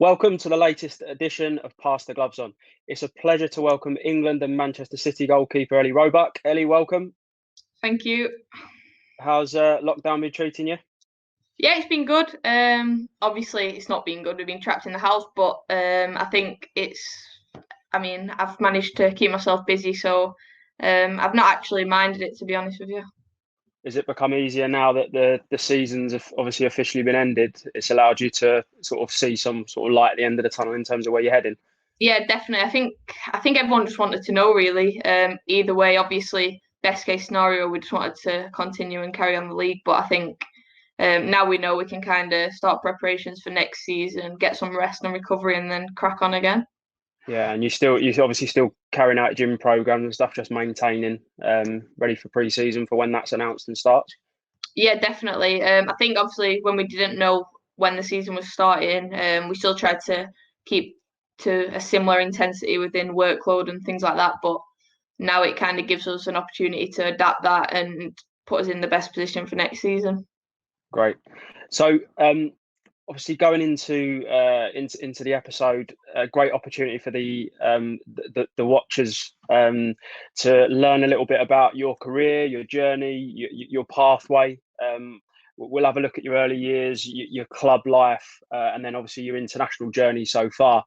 Welcome to the latest edition of Pass the Gloves On. It's a pleasure to welcome England and Manchester City goalkeeper Ellie Roebuck. Ellie, welcome. Thank you. How's lockdown been treating you? Yeah, it's been good. Obviously it's not been good. We've been trapped in the house, but I think I've managed to keep myself busy, so I've not actually minded it, to be honest with you. Has it become easier now that the seasons have obviously officially been ended? It's allowed you to sort of see some sort of light at the end of the tunnel in terms of where you're heading. Yeah, definitely. I think everyone just wanted to know, really. Either way, obviously, best case scenario, we just wanted to continue and carry on the league. But I think now we know we can kind of start preparations for next season, get some rest and recovery, and then crack on again. Yeah, and you're obviously still carrying out gym programs and stuff, just maintaining, ready for pre-season for when that's announced and starts. Yeah, definitely. I think obviously when we didn't know when the season was starting, we still tried to keep to a similar intensity within workload and things like that. But now it kind of gives us an opportunity to adapt that and put us in the best position for next season. Great. So, obviously, going into the episode, a great opportunity for the watchers to learn a little bit about your career, your journey, your pathway. We'll have a look at your early years, your club life, and then obviously your international journey so far.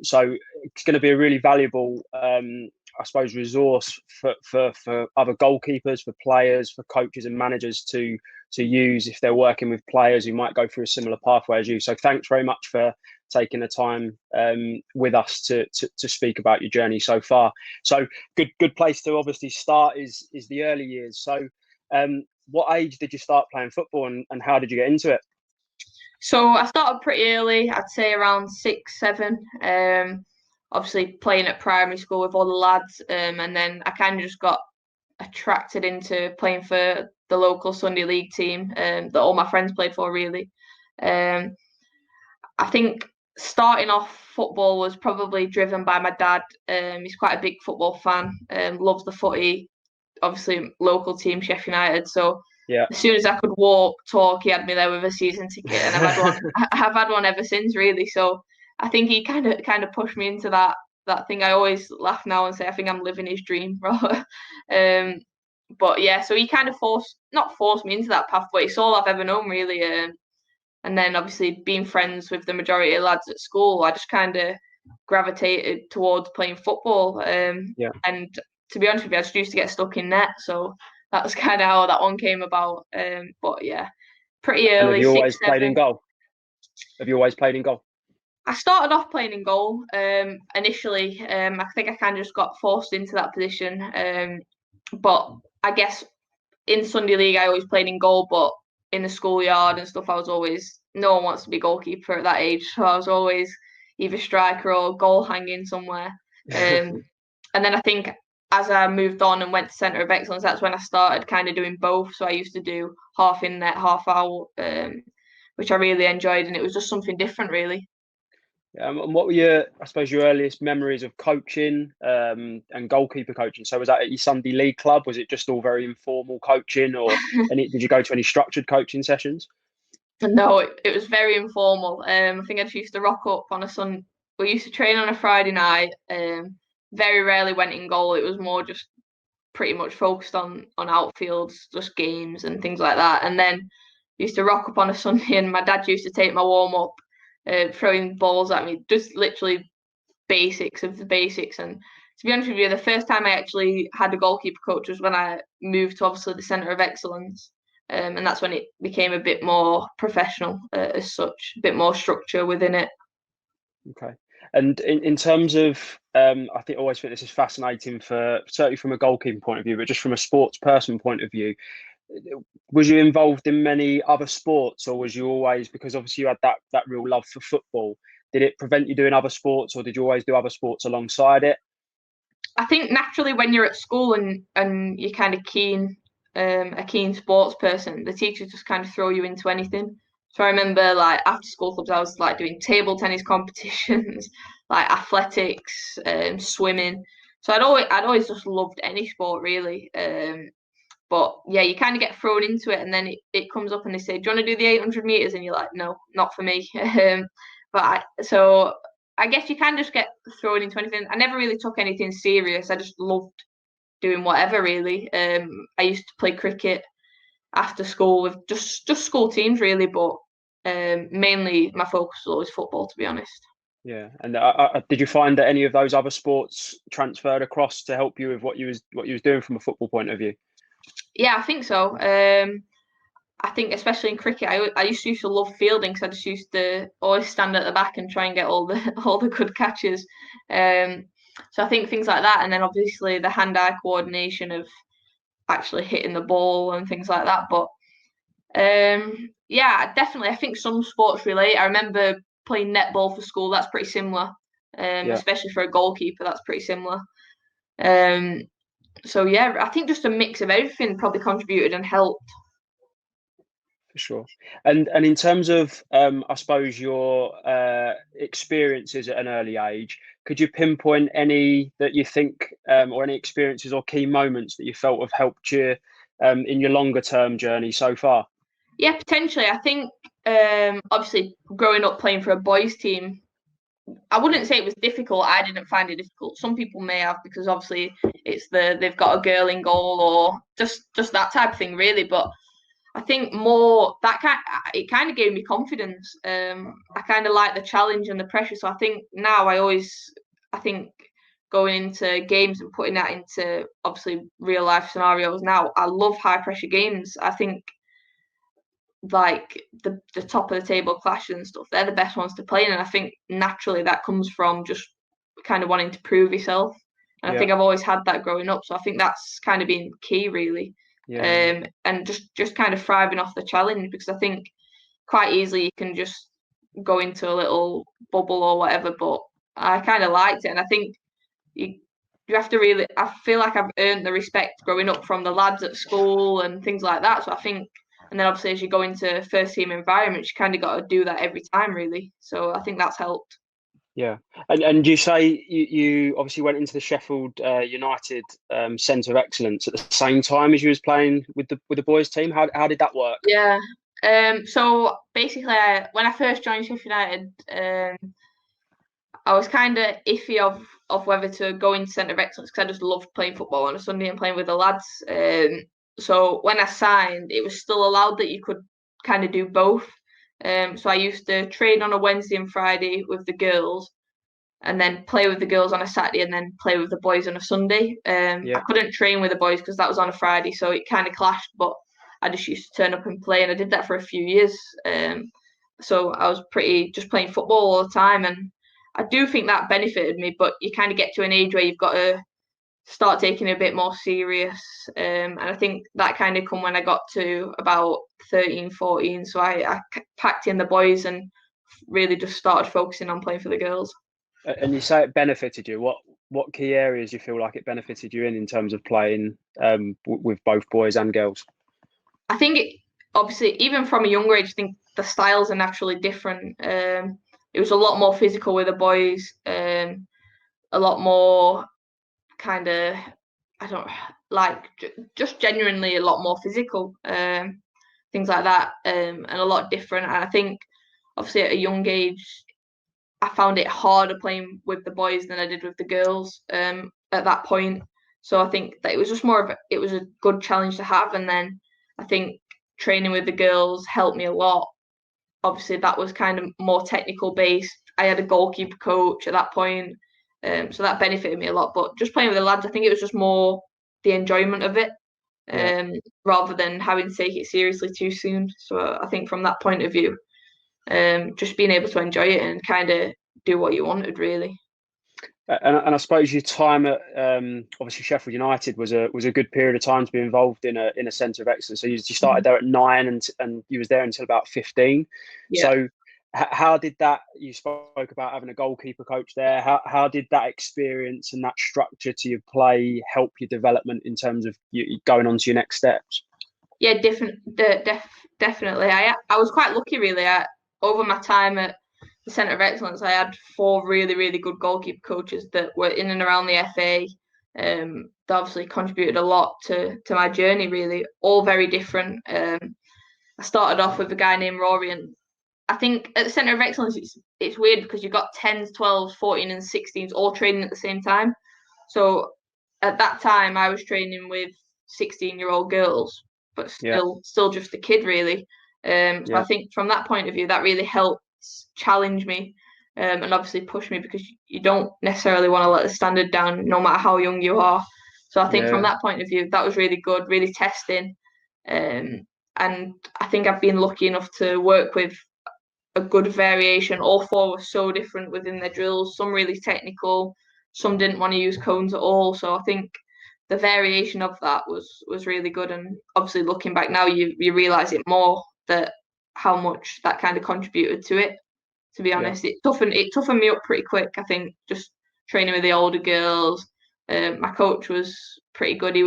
So it's going to be a really valuable, I suppose, resource for other goalkeepers, for players, for coaches and managers to use if they're working with players who might go through a similar pathway as you. So thanks very much for taking the time with us to speak about your journey so far. So good place to obviously start is the early years. So what age did you start playing football and how did you get into it? So I started pretty early, I'd say around 6, 7. Obviously playing at primary school with all the lads, and then I kind of just got attracted into playing for the local Sunday league team that all my friends played for, really. Um, I think starting off football was probably driven by my dad. He's quite a big football fan, loves the footy, obviously local team Sheffield United. So Yeah. as soon as I could walk, talk, he had me there with a season ticket, and I've had one. I've had one ever since, really. So I think he kind of pushed me into that thing. I always laugh now and say I think I'm living his dream, bro. But yeah, so he kind of not forced me into that path, but it's all I've ever known, really. And then obviously being friends with the majority of lads at school, I just kind of gravitated towards playing football. Yeah. And to be honest with you, I just used to get stuck in net, so that was kind of how that one came about. But yeah, pretty And have early, you always six, played in 7. goal? Have you always played in goal? I started off playing in goal initially. I think I kind of just got forced into that position. But I guess in Sunday League, I always played in goal, but in the schoolyard and stuff, I was always, no one wants to be goalkeeper at that age. So I was always either striker or goal hanging somewhere. Um, and then I think as I moved on and went to Centre of Excellence, that's when I started kind of doing both. So I used to do half in net, half out, which I really enjoyed. And it was just something different, really. And what were I suppose, your earliest memories of coaching and goalkeeper coaching? So was that at your Sunday league club? Was it just all very informal coaching, or did you go to any structured coaching sessions? No, it was very informal. I think I just used to rock up on a Sun. We used to train on a Friday night. Very rarely went in goal. It was more just pretty much focused on outfields, just games and things like that. And then used to rock up on a Sunday, and my dad used to take my warm up, throwing balls at me, just literally basics of the basics. And to be honest with you, the first time I actually had a goalkeeper coach was when I moved to obviously the Centre of Excellence. And that's when it became a bit more professional as such, a bit more structure within it. Okay. And in terms of, I think always think this is fascinating for certainly from a goalkeeping point of view, but just from a sports person point of view, was you involved in many other sports, or was you always, because obviously you had that real love for football, did it prevent you doing other sports, or did you always do other sports alongside it? I think naturally when you're at school and you're kind of a keen sports person, the teachers just kind of throw you into anything. So I remember like after school clubs, I was like doing table tennis competitions, like athletics, swimming. So I'd always just loved any sport, really. But yeah, you kind of get thrown into it, and then it comes up and they say, "Do you want to do the 800 meters?" And you're like, "No, not for me." So I guess you can just get thrown into anything. I never really took anything serious. I just loved doing whatever really. I used to play cricket after school with just school teams really, but mainly my focus was always football, to be honest. Yeah, and did you find that any of those other sports transferred across to help you with what you was doing from a football point of view? Yeah, I think so. I think especially in cricket, I used to love fielding because I just used to always stand at the back and try and get all the all the good catches. Um, so I think things like that, and then obviously the hand-eye coordination of actually hitting the ball and things like that. But yeah, definitely, I think some sports relate. I remember playing netball for school. That's pretty similar, Yeah, especially for a goalkeeper. That's pretty similar. Um, so yeah, I think just a mix of everything probably contributed and helped. for sure. And in terms of I suppose your experiences at an early age, could you pinpoint any that you think or any experiences or key moments that you felt have helped you in your longer term journey so far? Yeah, potentially. I think obviously growing up playing for a boys team, I wouldn't say it was difficult. I didn't find it difficult. Some people may have because obviously they've got a girl in goal or just that type of thing really. But I think more that it kind of gave me confidence. I kind of like the challenge and the pressure. So I think now I think going into games and putting that into obviously real life scenarios now, I love high pressure games. I think like the top of the table clashes and stuff, they're the best ones to play in. And I think naturally that comes from just kind of wanting to prove yourself. And I Yeah, think I've always had that growing up. So I think that's kind of been key really. yeah, And just kind of thriving off the challenge because I think quite easily you can just go into a little bubble or whatever. But I kind of liked it. And I think you you have to really I feel like I've earned the respect growing up from the lads at school and things like that. So I think and then obviously as you go into first team environments, you kind of got to do that every time really. So I think that's helped. yeah. And you say you obviously went into the Sheffield United Centre of Excellence at the same time as you was playing with the boys team. How did that work? Yeah. So basically when I first joined Sheffield United, I was kind of iffy of whether to go into centre of excellence because I just loved playing football on a Sunday and playing with the lads. So when I signed, it was still allowed that you could kind of do both. So I used to train on a Wednesday and Friday with the girls, and then play with the girls on a Saturday, and then play with the boys on a Sunday. I Yeah, couldn't train with the boys because that was on a Friday, so it kind of clashed. But I just used to turn up and play, and I did that for a few years. So I was pretty just playing football all the time, and I do think that benefited me. But you kind of get to an age where you've got to start taking it a bit more serious. And I think that kind of come when I got to about 13, 14. So I packed in the boys and really just started focusing on playing for the girls. and you say it benefited you. What key areas do you feel like it benefited you in terms of playing with both boys and girls? I think obviously even from a younger age, I think the styles are naturally different. It was a lot more physical with the boys, a lot more kind of I don't like just genuinely a lot more physical, things like that, and a lot different. And I think obviously at a young age, I found it harder playing with the boys than I did with the girls at that point. So I think that it was just it was a good challenge to have. And then I think training with the girls helped me a lot. Obviously, that was kind of more technical based. I had a goalkeeper coach at that point, so that benefited me a lot. But just playing with the lads, I think it was just more the enjoyment of it Yeah. um, rather than having to take it seriously too soon. So I think from that point of view, just being able to enjoy it and kind of do what you wanted, really. And I suppose your time at obviously Sheffield United was a good period of time to be involved in a centre of excellence. So you started Mhm. there at 9 and you was there until about 15. Yeah. So how did that? You spoke about having a goalkeeper coach there. How did that experience and that structure to your play help your development in terms of you going on to your next steps? Yeah, definitely. I was quite lucky, really. Over my time at the Centre of Excellence, I had four really, really good goalkeeper coaches that were in and around the FA. That obviously contributed a lot to my journey, really. All very different. I started off with a guy named Rory, and I think at the Centre of Excellence, it's weird because you've got 10s, 12s, 14 and 16s all training at the same time. So at that time, I was training with 16-year-old girls, but Yeah. still just a kid, really. So I Yeah. think from that point of view, that really helped challenge me and obviously push me because you don't necessarily want to let the standard down no matter how young you are. So I think from Yeah. that point of view, that was really good, really testing. Um, and I think I've been lucky enough to work with a good variation. All four were so different within their drills, some really technical, some didn't want to use cones at all. So I think the variation of that was really good. And obviously looking back now, you realise it more that how much that kind of contributed to it. To be Yeah. honest, it toughened me up pretty quick. I think just training with the older girls. My coach was pretty good. He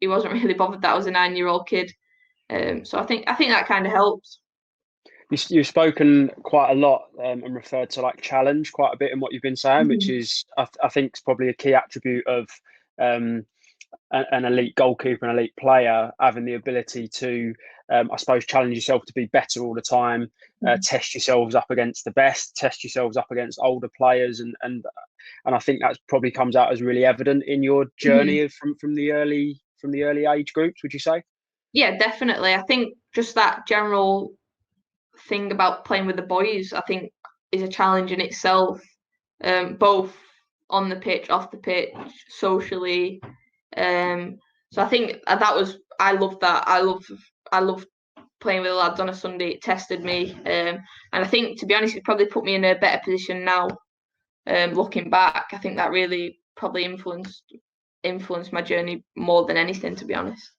wasn't really bothered that I was a 9-year-old kid. So I think that kind of helps. You've spoken quite a lot and referred to like challenge quite a bit in what you've been saying, which Mhm. is I think is probably a key attribute of um, an elite goalkeeper, an elite player, having the ability to, I suppose, challenge yourself to be better all the time, Mhm. test yourselves up against the best, test yourselves up against older players, and I think that probably comes out as really evident in your Mhm. journey from the early age groups. Would you say? Yeah, definitely. I think just that general thing about playing with the boys, I think, is a challenge in itself, both on the pitch, off the pitch, socially. Um, so I think I love that. I love playing with the lads on a Sunday. It tested me, and I think to be honest, it probably put me in a better position now. Looking back, I think that really probably influenced my journey more than anything, to be honest.